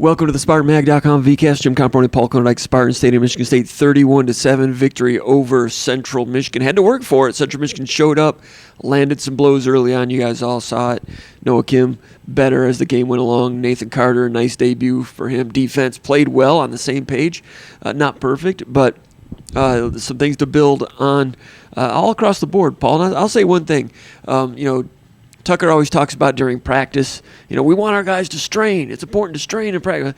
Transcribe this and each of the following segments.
Welcome to the SpartanMag.com VCast. Jim Comparoni, Paul Klondike, Spartan Stadium, Michigan State, 31-7 victory over Central Michigan. Had to work for it. Central Michigan showed up, landed some blows early on. You guys all saw it. Noah Kim better as the game went along. Nathan Carter, nice debut for him. Defense played well on the same page. Not perfect, but some things to build on all across the board, Paul. And I'll say one thing. Tucker always talks about during practice, we want our guys to strain. It's important to strain in practice.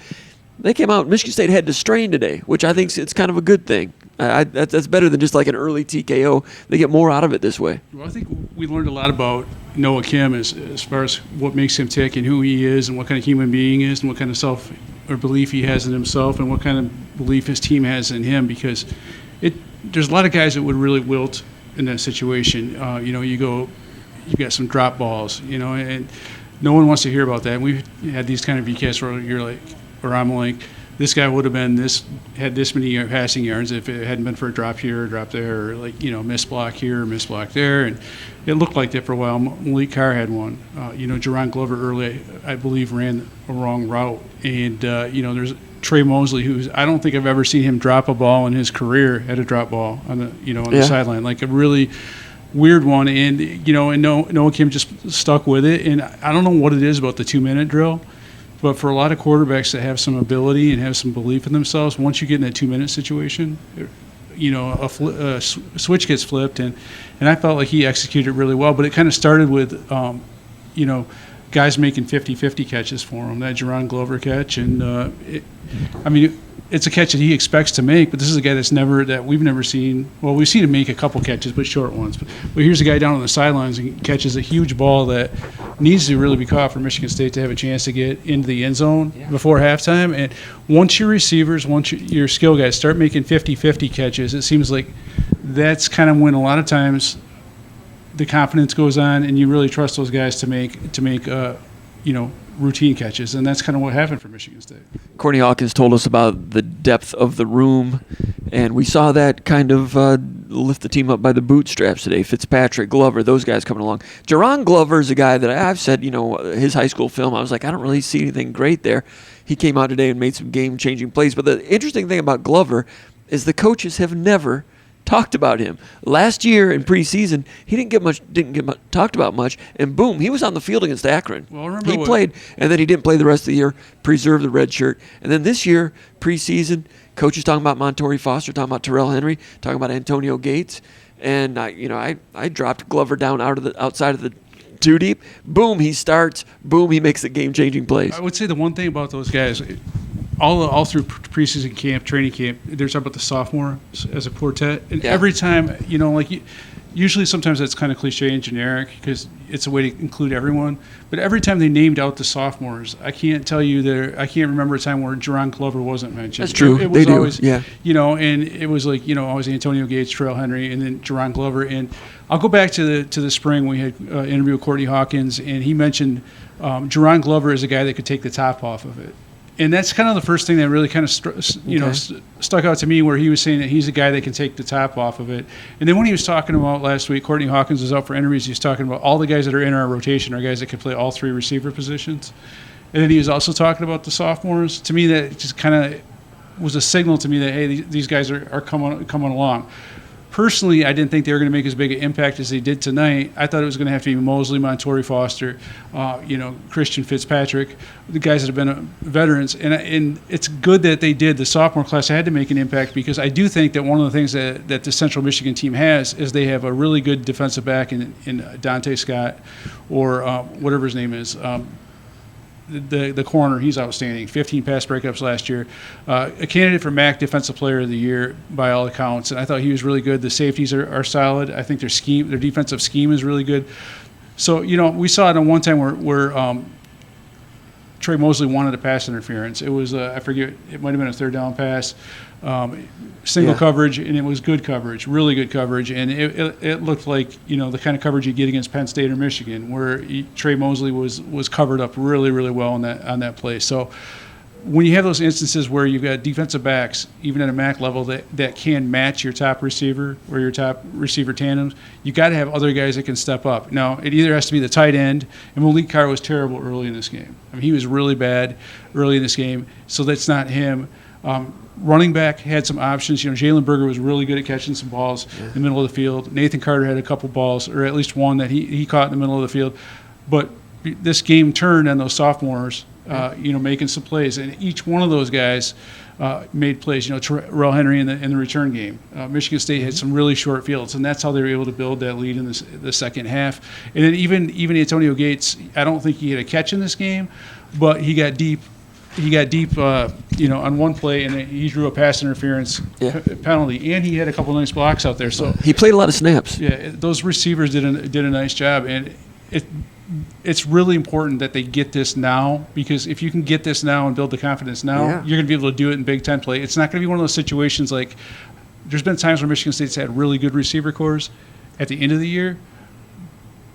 They came out, Michigan State had to strain today, which I think it's kind of a good thing. That's better than just like an early TKO. They get more out of it this way. Well, I think we learned a lot about Noah Kim as far as what makes him tick and who he is and what kind of human being he is and what kind of self or belief he has in himself and what kind of belief his team has in him, because there's a lot of guys that would really wilt in that situation. You got some drop balls, and no one wants to hear about that. And we've had these kind of VCasts where I'm like, this guy would have had this many passing yards if it hadn't been for a drop here or drop there, or miss block here or miss block there. And it looked like that for a while. Malik Carr had one. Jerron Glover early, I believe, ran a wrong route. And, there's Trey Mosley, I don't think I've ever seen him drop a ball in his career at a drop ball on the sideline. Like a really weird one, and Noah Kim just stuck with it. And I don't know what it is about the 2-minute drill, but for a lot of quarterbacks that have some ability and have some belief in themselves, once you get in that 2-minute situation, a switch gets flipped, and I felt like he executed really well. But it kind of started with guys making 50-50 catches for him. That Jerron Glover catch, and it's a catch that he expects to make, but this is a guy that we've never seen. Well, we've seen him make a couple catches, but short ones. But here's a guy down on the sidelines and catches a huge ball that needs to really be caught for Michigan State to have a chance to get into the end zone before halftime. And once your receivers, your skill guys start making 50-50 catches, it seems like that's kind of when a lot of times the confidence goes on and you really trust those guys to make routine catches, and that's kind of what happened for Michigan State. Courtney Hawkins told us about the depth of the room, and we saw that kind of lift the team up by the bootstraps today. Fitzpatrick, Glover, those guys coming along. Jerron Glover is a guy that I've said, his high school film, I was like, I don't really see anything great there. He came out today and made some game-changing plays, but the interesting thing about Glover is the coaches have never talked about him. Last year in preseason, he didn't get talked about much, and boom, he was on the field against Akron. Well, he played, and then he didn't play the rest of the year, preserved the red shirt. And then this year, preseason, coaches talking about Montori Foster, talking about Terrell Henry, talking about Antonio Gates, and I dropped Glover down outside of the two deep. Boom, he starts. Boom, he makes the game-changing plays. I would say the one thing about those guys, all through preseason camp, training camp, they're talking about the sophomore as a quartet. And every time, usually sometimes that's kind of cliche and generic because it's a way to include everyone. But every time they named out the sophomores, I can't remember a time where Jerron Glover wasn't mentioned. That's true. It was they always, do. Yeah. And it was like, always Antonio Gates, Terrell Henry, and then Jerron Glover. And I'll go back to the spring. We had an interview with Courtney Hawkins, and he mentioned Jerron Glover is a guy that could take the top off of it. And that's kind of the first thing that really kind of stuck out to me, where he was saying that he's a guy that can take the top off of it. And then when he was talking about last week, Courtney Hawkins was out for interviews. He was talking about all the guys that are in our rotation are guys that can play all three receiver positions. And then he was also talking about the sophomores. To me, that just kind of was a signal to me that, hey, these guys are coming along. Personally, I didn't think they were going to make as big an impact as they did tonight. I thought it was going to have to be Mosley, Montori Foster, Christian Fitzpatrick, the guys that have been veterans. And it's good that they did. The sophomore class had to make an impact, because I do think that one of the things that the Central Michigan team has is they have a really good defensive back in Dante Scott, or whatever his name is. The corner, he's outstanding. 15 pass breakups last year. A candidate for MAC Defensive Player of the Year by all accounts, and I thought he was really good. The safeties are solid. I think their defensive scheme is really good. So, we saw it on one time where Trey Mosley wanted a pass interference. It was, I forget, it might have been a third down pass. Single coverage, and it was good coverage, really good coverage, and it looked like the kind of coverage you get against Penn State or Michigan, where Trey Mosley was covered up really, really well on that play. So when you have those instances where you've got defensive backs, even at a MAC level, that can match your top receiver or your top receiver tandems, you got to have other guys that can step up. Now, it either has to be the tight end, and Malik Carr was terrible early in this game. I mean, he was really bad early in this game, so that's not him. Running back had some options. Jalen Berger was really good at catching some balls in the middle of the field. Nathan Carter had a couple balls, or at least one that he caught in the middle of the field. But this game turned on those sophomores, making some plays, and each one of those guys made plays. Terrell Henry in the return game. Michigan State had some really short fields, and that's how they were able to build that lead in the second half. And then even Antonio Gates, I don't think he had a catch in this game, but he got deep. On one play, and he drew a pass interference penalty, and he had a couple nice blocks out there. So he played a lot of snaps. Yeah, those receivers did a nice job, and it's really important that they get this now, because if you can get this now and build the confidence now, you're going to be able to do it in Big Ten play. It's not going to be one of those situations like there's been times where Michigan State's had really good receiver cores at the end of the year,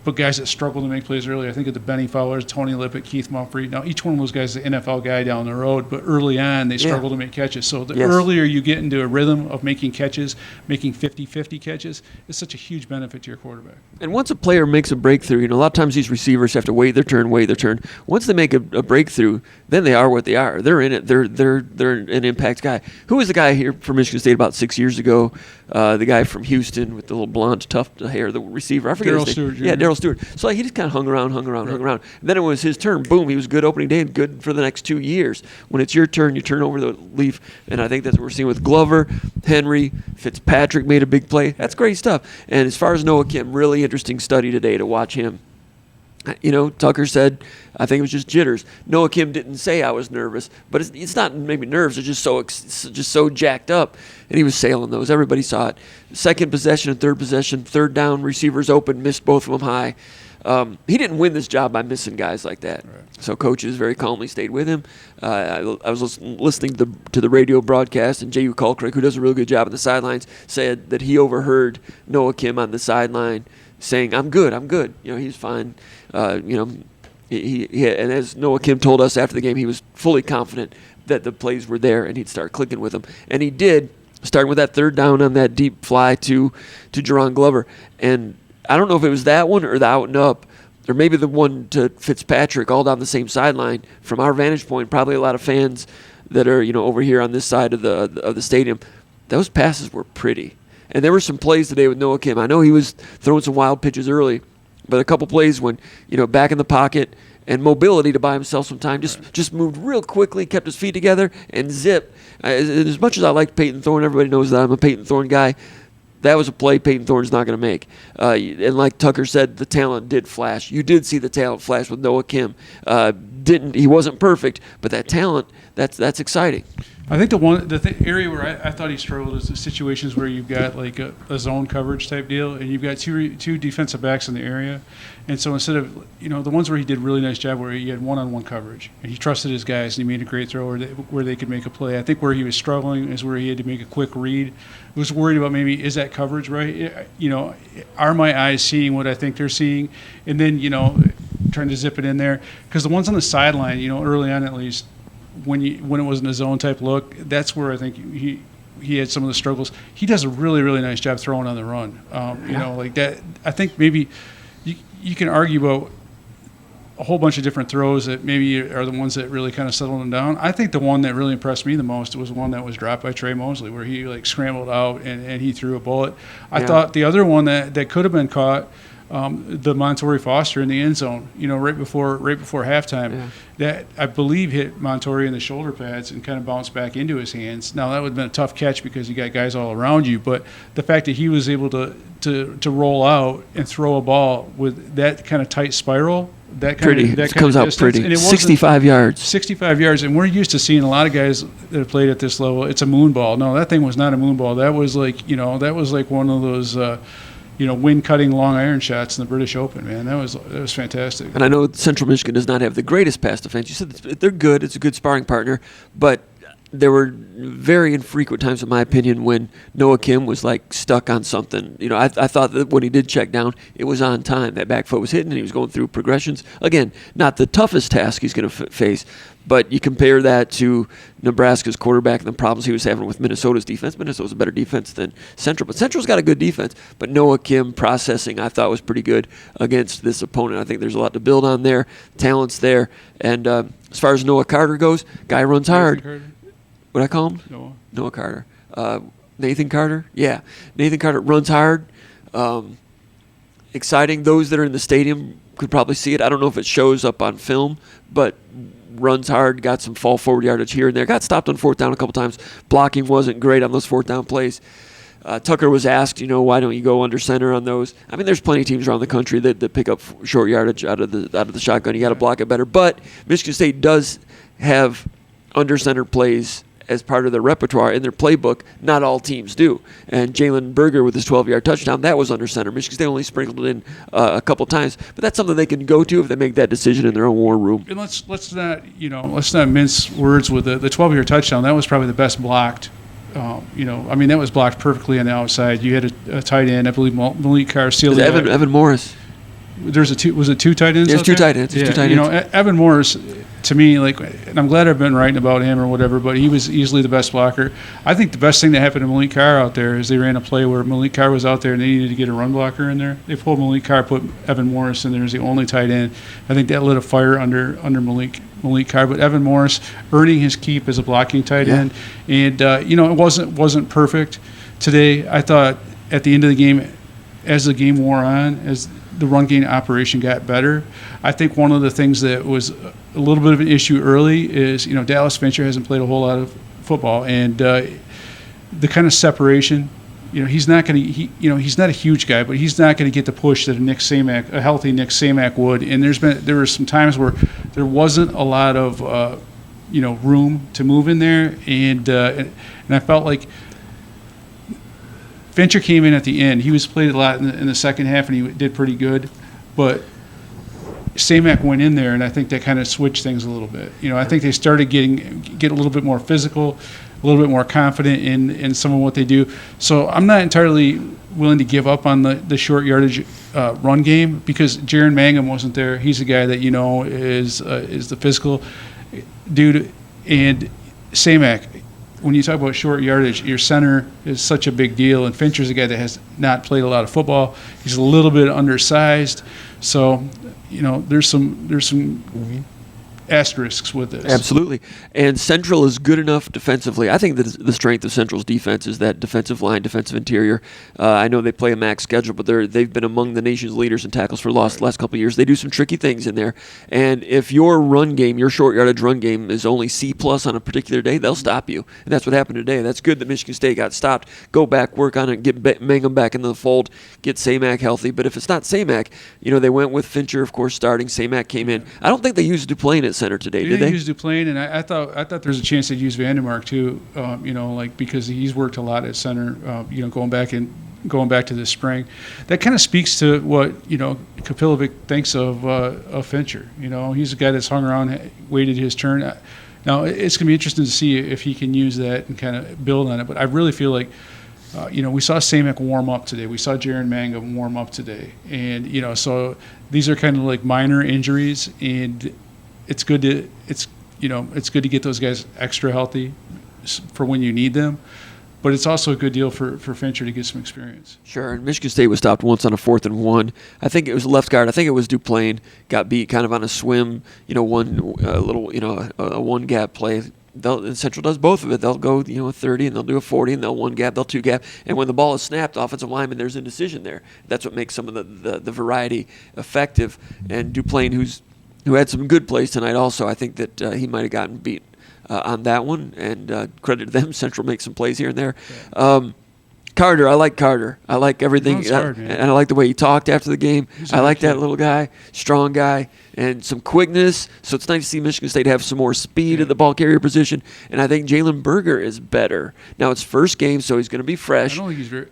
but guys that struggle to make plays early. I think of the Benny Fowlers, Tony Lippett, Keith Mumphrey. Now, each one of those guys is an NFL guy down the road, but early on, they struggle to make catches. So the earlier you get into a rhythm of making catches, making 50-50 catches, it's such a huge benefit to your quarterback. And once a player makes a breakthrough, a lot of times these receivers have to wait their turn. Once they make a breakthrough, then they are what they are. They're in it. They're an impact guy. Who was the guy here for Michigan State about 6 years ago? The guy from Houston with the little blonde tuft hair, the receiver. I forget his name. Stewart Jr. Yeah, Darryl Stewart. So he just kind of hung around. And then it was his turn. Boom, he was good opening day and good for the next 2 years. When it's your turn, you turn over the leaf. And I think that's what we're seeing with Glover, Henry, Fitzpatrick made a big play. That's great stuff. And as far as Noah Kim, really interesting study today to watch him. Tucker said, I think it was just jitters. Noah Kim didn't say I was nervous, but it's not maybe nerves. It's just so jacked up, and he was sailing those. Everybody saw it. Second possession and third possession, third down, receivers open, missed both of them high. He didn't win this job by missing guys like that. Right. So coaches very calmly stayed with him. I was listening to the radio broadcast, and J.U. Kulkrich, who does a really good job on the sidelines, said that he overheard Noah Kim on the sideline saying, I'm good. He's fine. He and as Noah Kim told us after the game, he was fully confident that the plays were there and he'd start clicking with them. And he did, starting with that third down on that deep fly to Jerron Glover. And I don't know if it was that one or the out and up, or maybe the one to Fitzpatrick all down the same sideline. From our vantage point, probably a lot of fans that are over here on this side of the stadium, those passes were pretty. And there were some plays today with Noah Kim. I know he was throwing some wild pitches early, but a couple plays when, back in the pocket and mobility to buy himself some time, just moved real quickly, kept his feet together, and zip. As much as I like Peyton Thorne, everybody knows that I'm a Peyton Thorne guy. That was a play Peyton Thorne's not going to make. And like Tucker said, the talent did flash. You did see the talent flash with Noah Kim. He wasn't perfect, but that talent, that's exciting. I think the area where I thought he struggled is the situations where you've got like a zone coverage type deal, and you've got two defensive backs in the area, and so instead of the ones where he did a really nice job where he had one-on-one coverage and he trusted his guys and he made a great throw where they could make a play. I think where he was struggling is where he had to make a quick read. He was worried about maybe is that coverage right? Are my eyes seeing what I think they're seeing? And then trying to zip it in there, because the ones on the sideline, early on at least, when it wasn't a zone type look, that's where I think he had some of the struggles. He does a really, really nice job throwing on the run. Like that. I think maybe you can argue about a whole bunch of different throws that maybe are the ones that really kind of settled him down. I think the one that really impressed me the most was the one that was dropped by Trey Mosley, where he scrambled out and he threw a bullet. I thought the other one that could have been caught, the Montori Foster in the end zone, right before halftime, that I believe hit Montori in the shoulder pads and kind of bounced back into his hands. Now that would have been a tough catch because you got guys all around you, but the fact that he was able to roll out and throw a ball with that kind of tight spiral, that comes out pretty. And it 65 yards. 65 yards, and we're used to seeing a lot of guys that have played at this level. It's a moon ball. No, that thing was not a moon ball. That was like one of those. Wind-cutting long iron shots in the British Open, man. That was fantastic. And I know Central Michigan does not have the greatest pass defense. You said they're good. It's a good sparring partner. But there were very infrequent times, in my opinion, when Noah Kim was like stuck on something. I thought that when he did check down, it was on time. That back foot was hitting, and he was going through progressions. Again, not the toughest task he's going to face, but you compare that to Nebraska's quarterback and the problems he was having with Minnesota's defense. Minnesota's a better defense than Central, but Central's got a good defense. But Noah Kim processing, I thought, was pretty good against this opponent. I think there's a lot to build on there. Talent's there. And as far as Noah Carter goes, guy runs hard. What I call him? Noah Carter. Nathan Carter? Yeah. Nathan Carter runs hard. Exciting. Those that are in the stadium could probably see it. I don't know if it shows up on film, but runs hard, got some fall forward yardage here and there. Got stopped on fourth down a couple times. Blocking wasn't great on those fourth down plays. Tucker was asked, why don't you go under center on those? I mean, there's plenty of teams around the country that pick up short yardage out of the shotgun. You got to block it better. But Michigan State does have under center plays as part of their repertoire in their playbook. Not all teams do. And Jalen Berger with his 12-yard touchdown, that was under center. Michigan State only sprinkled it in a couple times, but that's something they can go to if they make that decision in their own war room. And let's not mince words with the 12-yard touchdown. That was probably the best blocked. That was blocked perfectly on the outside. You had a tight end, I believe Malik Carr sealed it. Evan Morris. Was it two tight ends? There's two tight ends. Yeah, Evan Morris, to me, and I'm glad I've been writing about him or whatever, but he was easily the best blocker. I think the best thing that happened to Malik Carr out there is they ran a play where Malik Carr was out there and they needed to get a run blocker in there. They pulled Malik Carr, put Evan Morris in there as the only tight end. I think that lit a fire under Malik Carr. But Evan Morris earning his keep as a blocking tight end, and it wasn't perfect today. I thought at the end of the game, as the game wore on, as the run game operation got better, I think one of the things that was a little bit of an issue early is, Dallas Fincher hasn't played a whole lot of football, and the kind of separation, he's not going to, he's not a huge guy, but he's not going to get the push that a healthy Nick Samac would. And there were some times where there wasn't a lot of, room to move in there, and I felt like Fincher came in at the end. He was played a lot in the second half, and he did pretty good. But Samac went in there, and I think that kind of switched things a little bit. I think they started get a little bit more physical, a little bit more confident in some of what they do. So I'm not entirely willing to give up on the short yardage run game because Jaron Mangum wasn't there. He's a guy that is the physical dude, and Samac. When you talk about short yardage, your center is such a big deal, and Fincher's a guy that has not played a lot of football. He's a little bit undersized, so there's some asterisks with this. Absolutely. And Central is good enough defensively. I think that the strength of Central's defense is that defensive line, defensive interior. I know they play a max schedule, but they've been among the nation's leaders in tackles for loss the last couple of years. They do some tricky things in there. And if your run game, your short yardage run game is only C+ on a particular day, they'll stop you. And that's what happened today. That's good that Michigan State got stopped. Go back, work on it, get Mangum back into the fold, get Samac healthy. But if it's not Samac, they went with Fincher, of course, starting. Samac came in. I don't think they used Duplain at center today, did they? Use Duplain, and I thought there's a chance they'd use Vandermark too. Because he's worked a lot at center. Going back to this spring, that kind of speaks to what Kapilovic thinks of Fincher. He's a guy that's hung around, waited his turn. Now it's going to be interesting to see if he can use that and kind of build on it. But I really feel like. We saw Samac warm up today. We saw Jaron Mangum warm up today, and so these are kind of like minor injuries, and it's good to get those guys extra healthy for when you need them. But it's also a good deal for Fincher to get some experience. Sure, and Michigan State was stopped once on a 4th and 1. I think it was left guard. I think it was Duplain got beat kind of on a swim. A one gap play. Central does both of it. They'll go, a 30, and they'll do a 40, and they'll one gap, they'll two gap. And when the ball is snapped, offensive lineman, there's indecision there. That's what makes some of the variety effective. And Duplain, who had some good plays tonight also, I think that he might have gotten beat on that one. And credit to them, Central makes some plays here and there. Yeah. Carter, I like Carter. I like everything. And I like the way he talked after the game. I like that little guy, strong guy, and some quickness. So it's nice to see Michigan State have some more speed at the ball carrier position. And I think Jalen Berger is better. Now, it's first game, so he's going to be fresh. I don't think he's very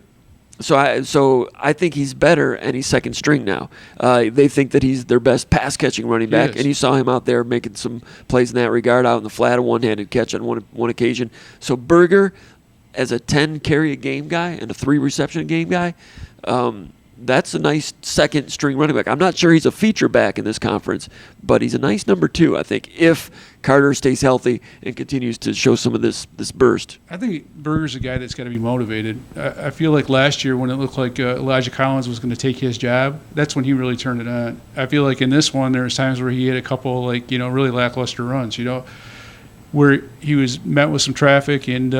So I think he's better, and he's second string now. They think that he's their best pass catching running back, Yes. and you saw him out there making some plays in that regard, out in the flat, a one-handed catch on one occasion. So Berger, as a 10 carry a game guy and a 3 reception a game guy, that's a nice second string running back. I'm not sure he's a feature back in this conference, but he's a nice number 2, I think, if Carter stays healthy and continues to show some of this burst. I think Berger's a guy that's got to be motivated. I feel like last year when it looked like Elijah Collins was going to take his job, that's when he really turned it on. I feel like in this one, there was times where he had a couple really lackluster runs, where he was met with some traffic and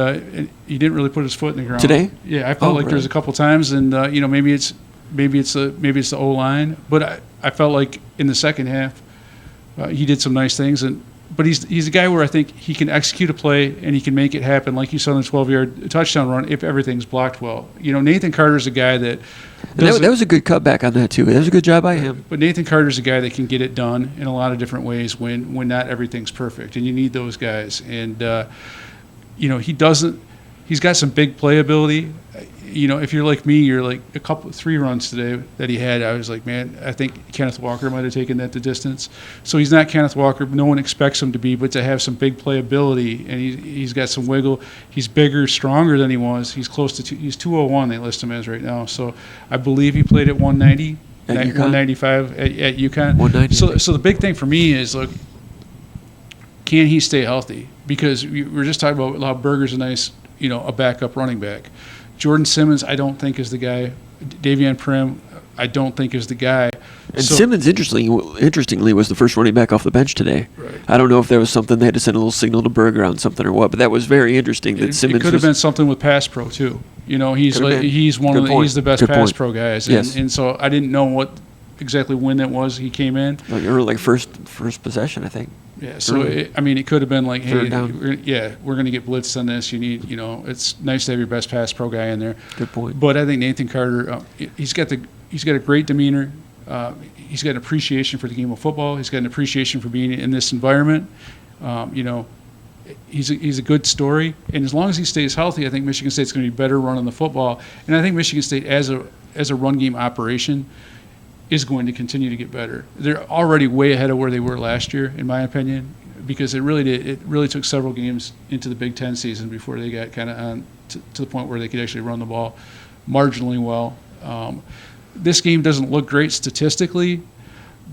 he didn't really put his foot in the ground. Today? Yeah, I felt like there was a couple times, and maybe it's the O-line, but I felt like in the second half he did some nice things, but he's a guy where I think he can execute a play and he can make it happen, like you saw in the 12-yard touchdown run if everything's blocked well. Nathan Carter's a guy that that was a good cutback on that too. That was a good job by him. But Nathan Carter's a guy that can get it done in a lot of different ways when not everything's perfect, and you need those guys. And he's got some big playability. If you're like me, you're like 3 runs today that he had. I was like, man, I think Kenneth Walker might have taken that the distance. So he's not Kenneth Walker. No one expects him to be, but to have some big playability, and he's got some wiggle. He's bigger, stronger than he was. He's close to he's 201. They list him as right now. So I believe he played at 190, at 195 at UConn. 190. So the big thing for me is, look, can he stay healthy? Because we were just talking about how Berger's a nice, a backup running back. Jordan Simmons, I don't think is the guy. Davion Prim, I don't think is the guy. And Simmons, interestingly, was the first running back off the bench today. Right. I don't know if there was something they had to send a little signal to Berger on something or what, but that was very interesting. That Simmons it could have been something with pass pro too. He's the best pass pro guys, and so I didn't know what exactly when that was he came in. Like first possession, I think. Yeah, so it could have been like, hey, we're going to get blitzed on this. You need, it's nice to have your best pass pro guy in there. Good point. But I think Nathan Carter, he's got a great demeanor. He's got an appreciation for the game of football. He's got an appreciation for being in this environment. He's a good story, and as long as he stays healthy, I think Michigan State's going to be better running the football. And I think Michigan State as a run game operation is going to continue to get better. They're already way ahead of where they were last year, in my opinion, because it really took several games into the Big Ten season before they got kind of on to the point where they could actually run the ball marginally well. This game doesn't look great statistically,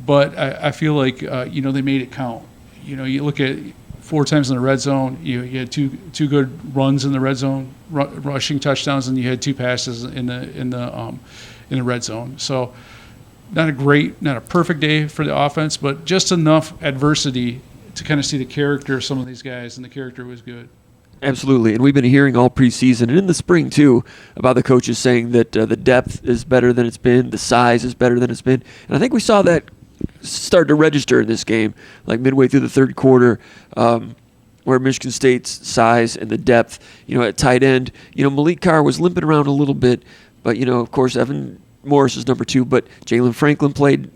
but I feel like they made it count. You look at 4 times in the red zone. You had two good runs in the red zone, rushing touchdowns, and you had 2 passes in the red zone. So. Not a perfect day for the offense, but just enough adversity to kind of see the character of some of these guys, and the character was good. Absolutely, and we've been hearing all preseason and in the spring too about the coaches saying that the depth is better than it's been, the size is better than it's been, and I think we saw that start to register in this game, like midway through the third quarter, where Michigan State's size and the depth, at tight end, Malik Carr was limping around a little bit, but of course Evan Morris is number 2, but Jalen Franklin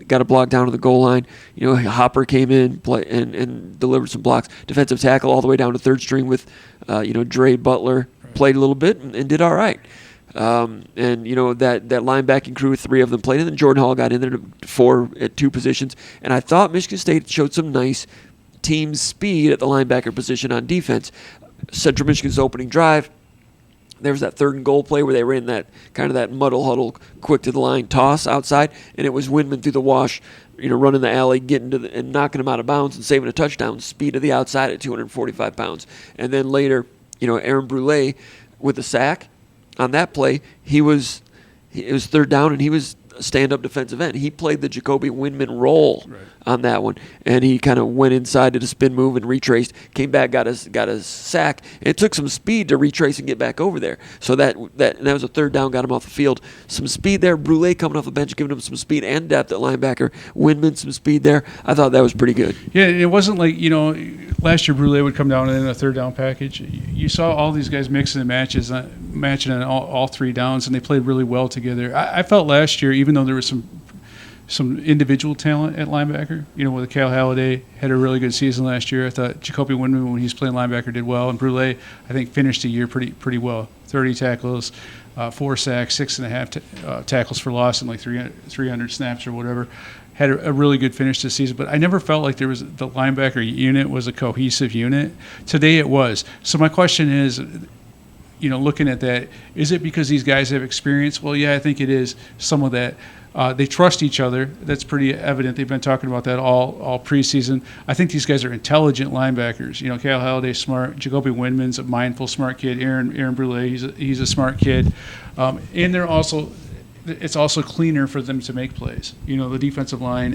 got a block down to the goal line. Hopper came in and delivered some blocks. Defensive tackle all the way down to third string with, Dre Butler played a little bit and did all right. And that linebacking crew, 3 of them played, and then Jordan Hall got in there to 4 at 2 positions. And I thought Michigan State showed some nice team speed at the linebacker position on defense. Central Michigan's opening drive. There was that 3rd and goal play where they ran that kind of that muddle huddle, quick to the line toss outside, and it was Windman through the wash, running the alley, getting to and knocking him out of bounds and saving a touchdown. Speed to the outside at 245 pounds. And then later, Aaron Brule with a sack on that play. It was 3rd down, and he was a stand-up defensive end. He played the Jacoby Windman role on that one, and he kind of went inside, did a spin move and retraced, came back, got a sack. It took some speed to retrace and get back over there. So that was a 3rd down, got him off the field. Some speed there. Brule coming off the bench, giving him some speed and depth at linebacker. Windman, some speed there. I thought that was pretty good. Yeah, it wasn't like, last year Brule would come down in a 3rd down package. You saw all these guys mixing and matching on all 3 downs, and they played really well together. I felt last year, even though there was some individual talent at linebacker. With Cal Halliday had a really good season last year. I thought Jacoby Windman, when he's playing linebacker, did well, and Brule, I think, finished the year pretty well. 30 tackles, 4 sacks, 6.5 tackles for loss, and like 300 snaps or whatever. Had a really good finish this season, but I never felt like the linebacker unit was a cohesive unit. Today it was. So my question is, looking at that, is it because these guys have experience? Well, yeah, I think it is some of that. They trust each other. That's pretty evident. They've been talking about that all preseason. I think these guys are intelligent linebackers. Cal Halliday's smart. Jacoby Windman's a mindful, smart kid. Aaron Brule, he's a smart kid. And it's also cleaner for them to make plays. The defensive line,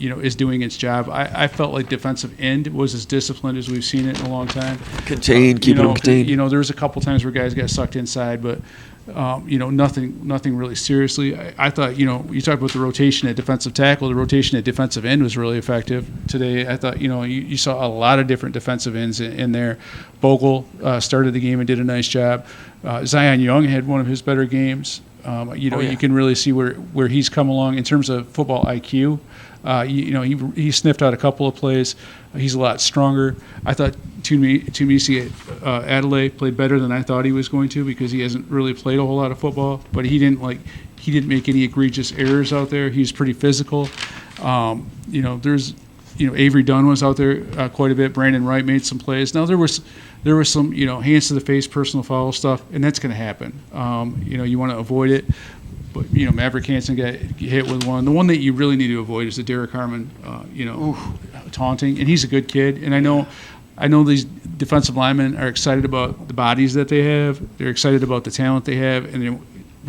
is doing its job. I felt like defensive end was as disciplined as we've seen it in a long time. Contained, keeping them contained. There was a couple times where guys got sucked inside, but nothing really seriously. I thought, you talked about the rotation at defensive tackle. The rotation at defensive end was really effective today. I thought, you saw a lot of different defensive ends in there. Bogle started the game and did a nice job. Zion Young had one of his better games. You can really see where he's come along in terms of football IQ. He sniffed out a couple of plays. He's a lot stronger. I thought Tumisi Adelaide played better than I thought he was going to, because he hasn't really played a whole lot of football. But he didn't make any egregious errors out there. He's pretty physical. There's Avery Dunn was out there quite a bit. Brandon Wright made some plays. Now there was some hands to the face, personal foul stuff, and that's going to happen. You want to avoid it. But Maverick Hansen got hit with one. The one that you really need to avoid is the Derek Harmon, taunting. And he's a good kid. And I know these defensive linemen are excited about the bodies that they have. They're excited about the talent they have, and they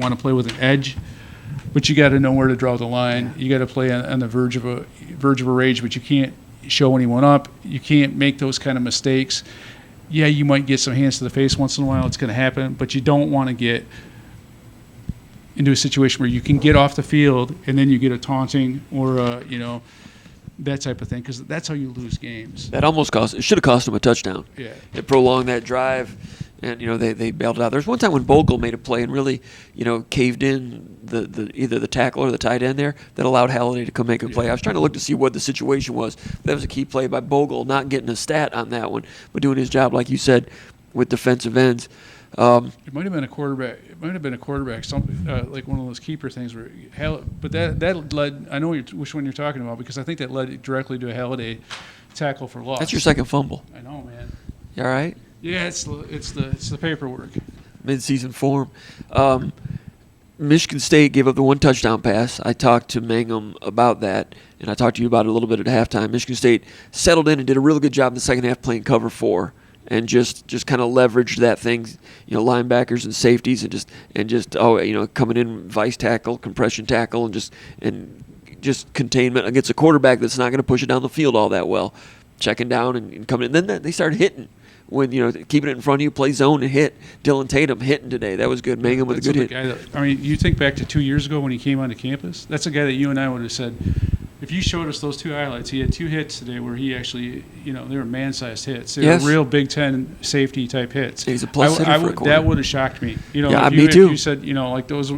want to play with an edge. But you got to know where to draw the line. You got to play on the verge of a rage, but you can't show anyone up. You can't make those kind of mistakes. Yeah, you might get some hands to the face once in a while. It's going to happen, but you don't want to get into a situation where you can get off the field and then you get a taunting or that type of thing, because that's how you lose games. That almost should have cost them a touchdown. Yeah, it prolonged that drive, and they bailed it out. There's one time when Bogle made a play and really caved in either the tackle or the tight end there that allowed Halliday to come make a play. I was trying to look to see what the situation was. That was a key play by Bogle, not getting a stat on that one, but doing his job, like you said, with defensive ends. It might have been a quarterback. Something like one of those keeper things but that led. I know which one you're talking about, because I think that led directly to a Halliday tackle for loss. That's your second fumble. I know, man. You all right? Yeah, it's the paperwork. Mid-season form. Michigan State gave up the one touchdown pass. I talked to Mangum about that, and I talked to you about it a little bit at halftime. Michigan State settled in and did a really good job in the second half playing cover 4. And just kind of leveraged that thing, linebackers and safeties, and just coming in vice tackle, compression tackle, and just containment against a quarterback that's not going to push it down the field all that well, checking down and coming in. Then they started hitting when keeping it in front of you, play zone and hit. Dylan Tatum hitting today, that was good. Mangum with a good hit. You think back to 2 years ago when he came onto campus. That's a guy that you and I would have said, if you showed us those 2 highlights, he had 2 hits today where he actually, they were man-sized hits. They were real Big Ten safety-type hits. He's a plus hitter for a corner. That would have shocked me. Me too. If you said, like those,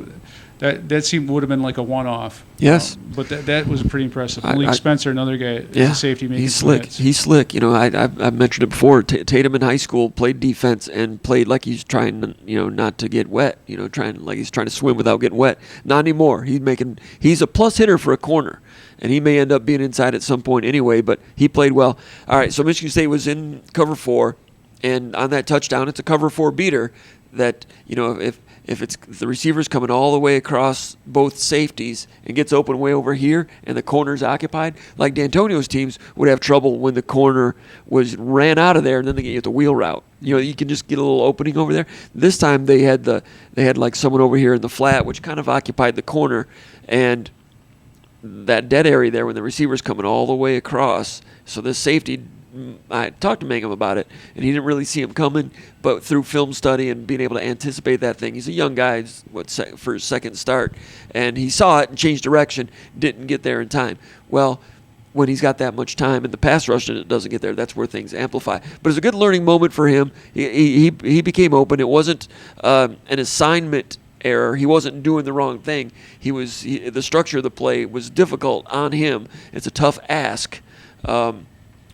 that would have been like a one-off. Yes. But that was pretty impressive. Malik Spencer, another guy, safety making he's slick. hits. He's slick. I've mentioned it before. Tatum in high school played defense and played like he's trying, not to get wet. He's trying to swim without getting wet. Not anymore. He's a plus hitter for a corner. And he may end up being inside at some point anyway, but he played well. All right, so Michigan State was in cover 4, and on that touchdown, it's a cover 4 beater that, if it's the receiver's coming all the way across both safeties and gets open way over here and the corner's occupied, like D'Antonio's teams would have trouble when the corner ran out of there and then they get the wheel route. You can just get a little opening over there. This time they had like someone over here in the flat, which kind of occupied the corner, and that dead area there when the receiver's coming all the way across. So this safety, I talked to Mangum about it, and he didn't really see him coming, but through film study and being able to anticipate that thing, he's a young guy, for his second start, and he saw it and changed direction, didn't get there in time. Well, when he's got that much time and the pass rush and it doesn't get there, that's where things amplify. But it's a good learning moment for him. He became open. It wasn't an assignment error. He wasn't doing the wrong thing. The structure of the play was difficult on him. It's a tough ask.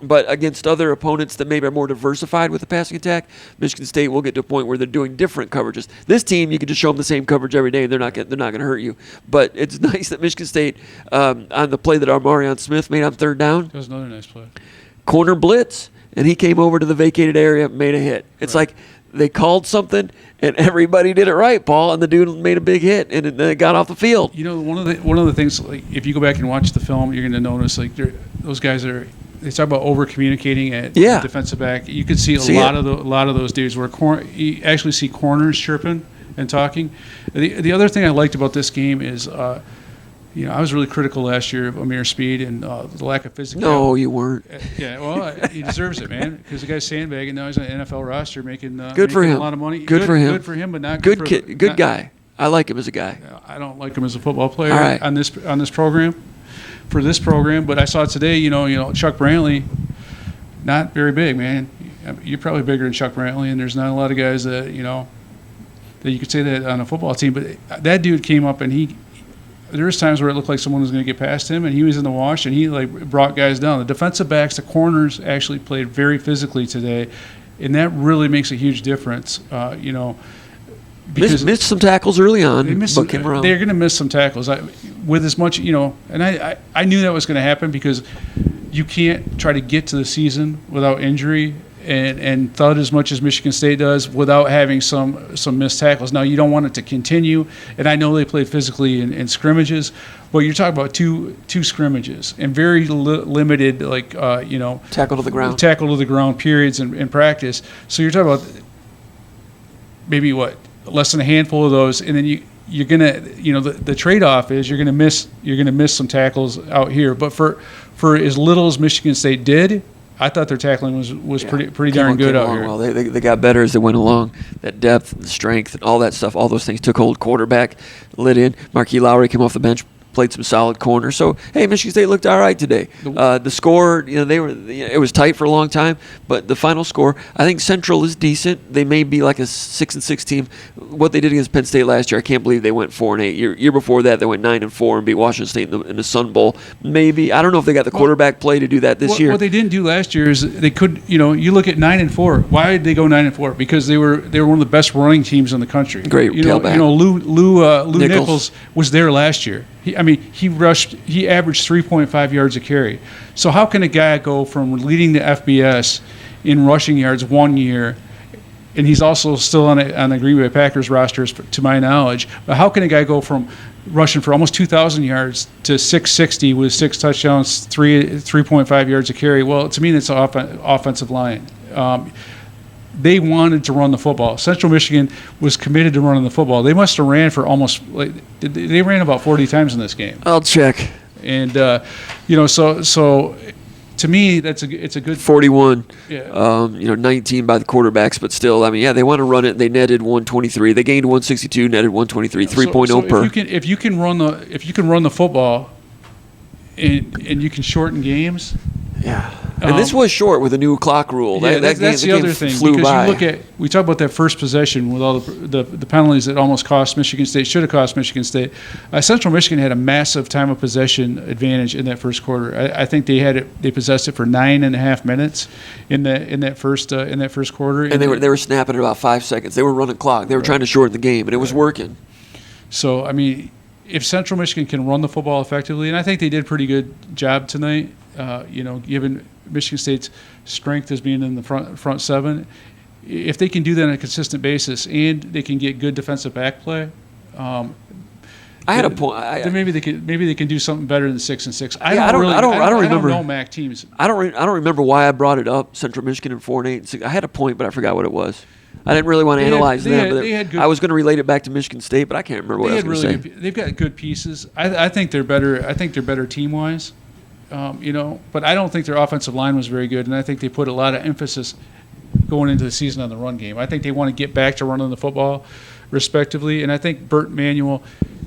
But against other opponents that maybe are more diversified with the passing attack, Michigan State will get to a point where they're doing different coverages. This team, you can just show them the same coverage every day, and they're not going to hurt you. But it's nice that Michigan State, on the play that Armarion Smith made on third down, That was another nice play. corner blitz, and he came over to the vacated area, made a hit. It's like they called something, and everybody did it right, Paul, and the dude made a big hit, and then it got off the field. You know, one of the things, like, if you go back and watch the film, you're going to notice, like, those guys they talk about over communicating at defensive back. You could see a lot of those dudes where you actually see corners chirping and talking. The other thing I liked about this game is, I was really critical last year of Amir Speed and the lack of physicality. No, you weren't. Yeah, well, he deserves it, man, because the guy's sandbagging. Now he's on an NFL roster making good for him. A lot of money. Good for him. Good for him, but not good for kid. Good guy. I like him as a guy. I don't like him as a football player right. on this program. For this program, but I saw today, Chuck Brantley, not very big, man. You're probably bigger than Chuck Brantley, and there's not a lot of guys that that you could say that on a football team. But that dude came up, and there was times where it looked like someone was going to get past him, and he was in the wash, and he brought guys down. The defensive backs, the corners, actually played very physically today, and that really makes a huge difference. Because missed some tackles early on, but came around. They're going to miss some tackles. With as much, and I knew that was going to happen because you can't try to get to the season without injury and thud as much as Michigan State does without having some missed tackles. Now, you don't want it to continue, and I know they played physically in scrimmages, but you're talking about two scrimmages and very limited, tackle to the ground periods in practice. So you're talking about maybe less than a handful of those, and then you're gonna, the trade-off is you're gonna miss some tackles out here. But for as little as Michigan State did, I thought their tackling was pretty darn good out here. Well, they got better as they went along. That depth, the strength, and all that stuff, all those things took hold. Quarterback lit in. Marquis Lowry came off the bench, played some solid corner. So, hey, Michigan State looked all right today. The score, it was tight for a long time, but the final score, I think Central is decent. They may be like a 6-6 team. What they did against Penn State last year, I can't believe they went 4-8. Year before that, they went 9-4 and beat Washington State in the Sun Bowl. Maybe, I don't know if they got the quarterback play to do that this year. What they didn't do last year is they could, you look at 9-4. Why did they go 9-4? Because they were one of the best running teams in the country. Great tailback. Lou Nichols was there last year. He averaged 3.5 yards a carry. So how can a guy go from leading the FBS in rushing yards one year, and he's also still on the Green Bay Packers rosters, to my knowledge, but how can a guy go from rushing for almost 2,000 yards to 660 with 6 touchdowns, 3.5 yards a carry? Well, to me, that's an offensive line. They wanted to run the football. Central Michigan was committed to running the football. They must have ran for they ran about 40 times in this game. I'll check. And so to me, it's a good 41. Yeah. 19 by the quarterbacks, but still, they want to run it. They netted 123. They gained 162, netted 123, 3.0 per. If you can run the football, and you can shorten games. Yeah. And this was short with the new clock rule. Yeah, that's the other thing. Flew by. We talk about that first possession with all the penalties that almost cost Michigan State, should have cost Michigan State. Central Michigan had a massive time of possession advantage in that first quarter. I think they possessed it for 9.5 minutes in that first quarter. And they were snapping at about 5 seconds. They were running clock. They were trying to shorten the game, and it was working. So if Central Michigan can run the football effectively, and I think they did a pretty good job tonight, given Michigan State's strength as being in the front seven, if they can do that on a consistent basis and they can get good defensive back play, I had a point. Then maybe they can do something better than 6-6. I don't remember. I don't know MAC teams. I don't remember why I brought it up. Central Michigan and 4-8. I had a point, but I forgot what it was. I didn't really want to analyze them. I was going to relate it back to Michigan State, but I can't remember what I was going to say. They've got good pieces. I think they're better. I think they're better team wise. But I don't think their offensive line was very good, and I think they put a lot of emphasis going into the season on the run game. I think they want to get back to running the football, respectively, and I think Burt Manuel,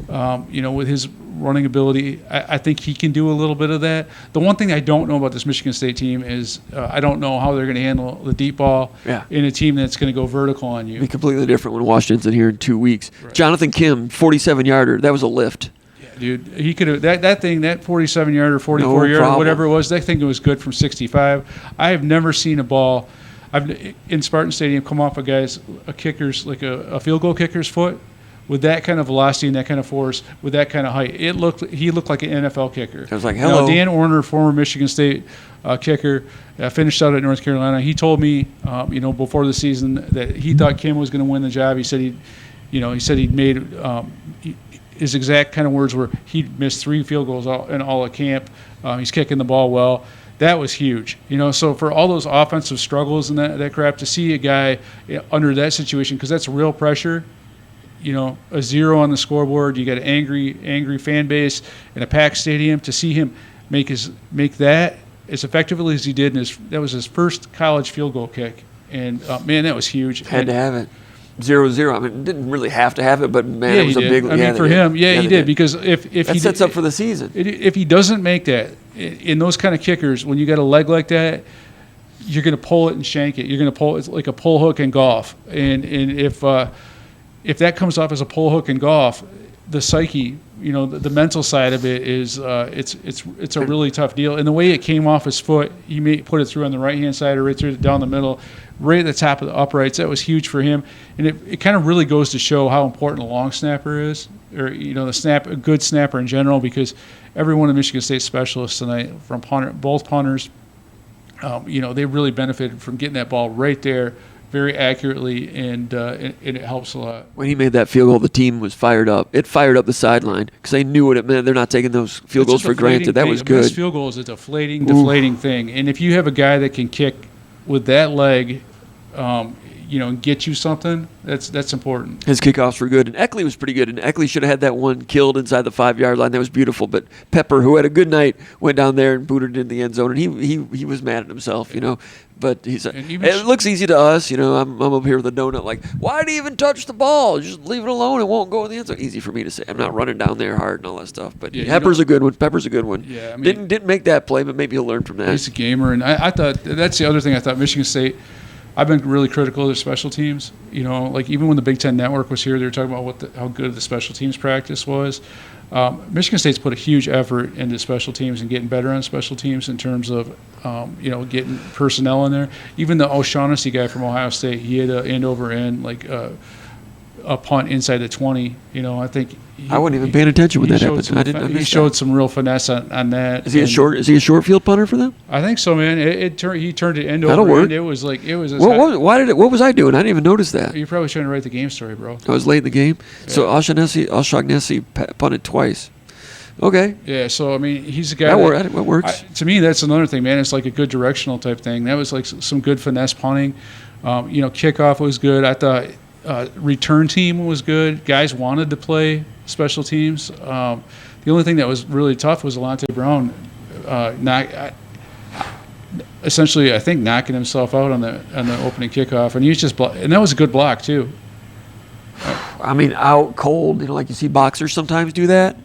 with his running ability. I think he can do a little bit of that. The one thing I don't know about this Michigan State team is I don't know how they're going to handle the deep ball in a team that's going to go vertical on you. Be completely different when Washington's in here in 2 weeks. Right. Jonathan Kim, 47-yarder. That was a lift. Dude, he could have that 47-yarder, 44-yarder, whatever it was. That thing was good from 65. I have never seen a ball in Spartan Stadium come off a kicker's, like a field goal kicker's foot with that kind of velocity and that kind of force, with that kind of height. He looked like an NFL kicker. I was like, hello. Dan Orner, former Michigan State kicker, finished out at North Carolina. He told me, before the season that he thought Kim was going to win the job. He said he'd made. His exact kind of words were he'd missed 3 field goals in all of camp. He's kicking the ball well. That was huge. So for all those offensive struggles and that crap, to see a guy under that situation, because that's real pressure, a 0 on the scoreboard, you got an angry fan base in a packed stadium, to see him make that as effectively as he did, that was his first college field goal kick. And, man, that was huge. Had to have it. 0-0. I mean, didn't really have to have it, but man, it was a big. For him, he did, because if that he sets up for the season. If he doesn't make that in those kind of kickers, when you got a leg like that, you're going to pull it and shank it. You're going to pull it's like a pull hook in golf, and if that comes off as a pull hook in golf, the psyche, the mental side of it is it's a really tough deal. And the way it came off his foot, he may put it through on the right hand side or right through down the middle, right at the top of the uprights. That was huge for him, and it kind of really goes to show how important a long snapper is, or a good snapper in general, because every one of Michigan State specialists tonight, from both punters, they really benefited from getting that ball right there very accurately, and it helps a lot. When he made that field goal, the team was fired up. It fired up the sideline because they knew what it meant. They're not taking those field goals for granted. That was good. Best field goal is a deflating thing, and if you have a guy that can kick with that leg, and get you something, that's important. His kickoffs were good, and Eckley was pretty good, and Eckley should have had that one killed inside the 5-yard line. That was beautiful, but Pepper, who had a good night, went down there and booted it in the end zone, and he was mad at himself, But it looks easy to us, I'm up here with a donut like, why do you even touch the ball? Just leave it alone. It won't go in the end zone. Easy for me to say. I'm not running down there hard and all that stuff. But Pepper's a good one. Pepper's a good one. Yeah, I mean, didn't make that play, but maybe he'll learn from that. He's a gamer, and I thought that's the other thing. I thought Michigan State, I've been really critical of their special teams. Like even when the Big Ten Network was here, they were talking about how good the special teams practice was. Michigan State's put a huge effort into special teams and getting better on special teams in terms of, getting personnel in there. Even the O'Shaughnessy guy from Ohio State, he had an end over end, like a punt inside the 20. I think I wasn't even paying attention when that happened. I didn't. He showed some real finesse on that. Is he a short field punter for them? I think so, man. He turned it end That'll over work. end. It was. What was I doing? I didn't even notice that. You're probably trying to write the game story, bro. I was late in the game. Yeah. So O'Shaughnessy punted twice. Okay. Yeah, so, I mean, he's a guy that works. To me, that's another thing, man. It's like a good directional type thing. That was like some good finesse punting. Kickoff was good. I thought return team was good. Guys wanted to play special teams. The only thing that was really tough was Alante Brown essentially, I think, knocking himself out on the opening kickoff. And he was just and that was a good block, too. I mean, out cold, like you see boxers sometimes do that.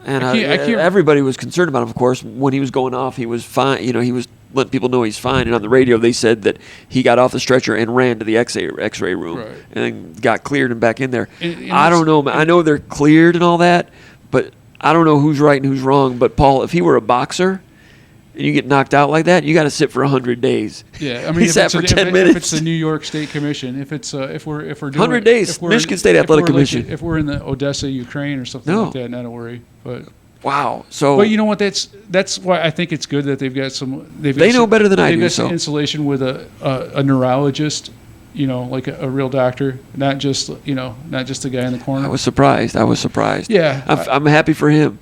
And everybody was concerned about him, of course. When he was going off, he was fine. He was letting people know he's fine. And on the radio, they said that he got off the stretcher and ran to the X-ray room, right, and then got cleared and back in there. And I don't know. I know they're cleared and all that, but I don't know who's right and who's wrong. But, Paul, if he were a boxer and you get knocked out like that, you got to sit for 100 days. Yeah, I mean, he sat for 10 minutes. If it's the New York State Commission, if we're doing 100 days, Michigan State Athletic Commission. If we're in the Odessa, Ukraine, or something like that, not to worry. But wow. So, but you know what? That's why I think it's good that they've got some. They know better than I do. They've got some insulation with a neurologist. Like a real doctor, not just a guy in the corner. I was surprised. Yeah, I'm happy for him.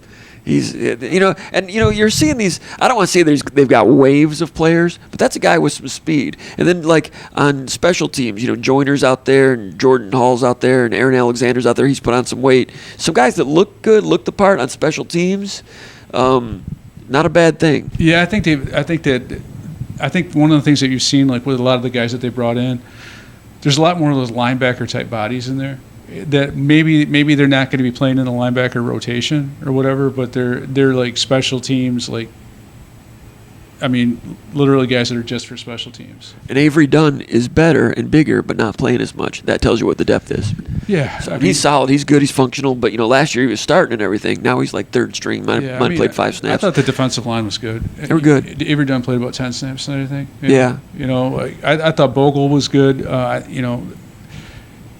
He's, you're seeing these. I don't want to say they've got waves of players, but that's a guy with some speed. And then, like on special teams, Joyner's out there, and Jordan Hall's out there, and Aaron Alexander's out there. He's put on some weight. Some guys that look good, look the part on special teams. Not a bad thing. Yeah, I think one of the things that you've seen, like with a lot of the guys that they brought in, there's a lot more of those linebacker type bodies in there. that maybe they're not going to be playing in the linebacker rotation or whatever, but they're like special teams, like, I mean, literally guys that are just for special teams. And Avery Dunn is better and bigger, but not playing as much. That tells you what the depth is. Yeah, So he's solid. He's good. He's functional. But last year he was starting and everything. Now he's like third string. Might have played 5 snaps. I thought the defensive line was good. They were good. Avery Dunn played about 10 snaps tonight, I think. Yeah. I thought Bogle was good.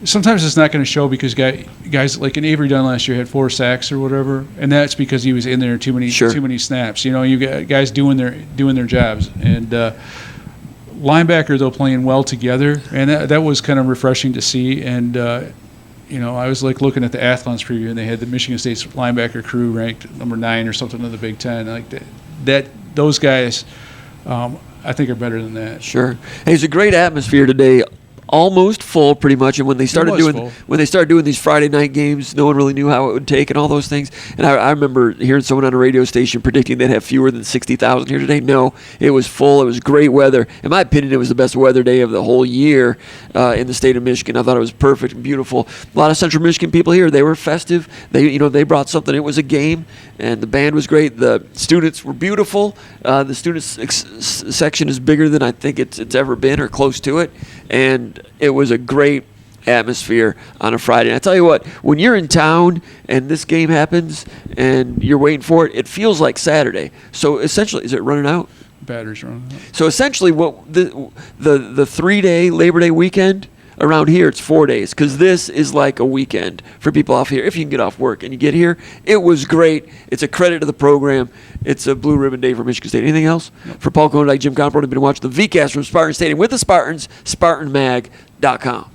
Sometimes it's not going to show because guys like an Avery Dunn last year had 4 sacks or whatever, and that's because he was in there too many snaps. You got guys doing their jobs, and linebacker though playing well together, and that was kind of refreshing to see. And I was like looking at the Athlons preview, and they had the Michigan State's linebacker crew ranked number 9 or something in the Big Ten. Like that those guys, I think are better than that. Sure. Hey, it's a great atmosphere today. Almost full, pretty much. And when they started doing these Friday night games, no one really knew how it would take and all those things. And I remember hearing someone on a radio station predicting they'd have fewer than 60,000 here today. No, it was full. It was great weather. In my opinion, it was the best weather day of the whole year in the state of Michigan. I thought it was perfect and beautiful. A lot of Central Michigan people here. They were festive. They brought something. It was a game, and the band was great. The students were beautiful. The students section is bigger than I think it's ever been or close to it. And it was a great atmosphere on a Friday. And I tell you what, when you're in town and this game happens and you're waiting for it, it feels like Saturday. So essentially, is it running out? Batteries running out. So essentially, what the 3-day Labor Day weekend around here, it's 4 days because this is like a weekend for people off here. If you can get off work and you get here, it was great. It's a credit to the program. It's a blue ribbon day for Michigan State. Anything else? Nope. For Paul Kondak, Jim Comprone, have been watching the VCast from Spartan Stadium with the Spartans, SpartanMag.com.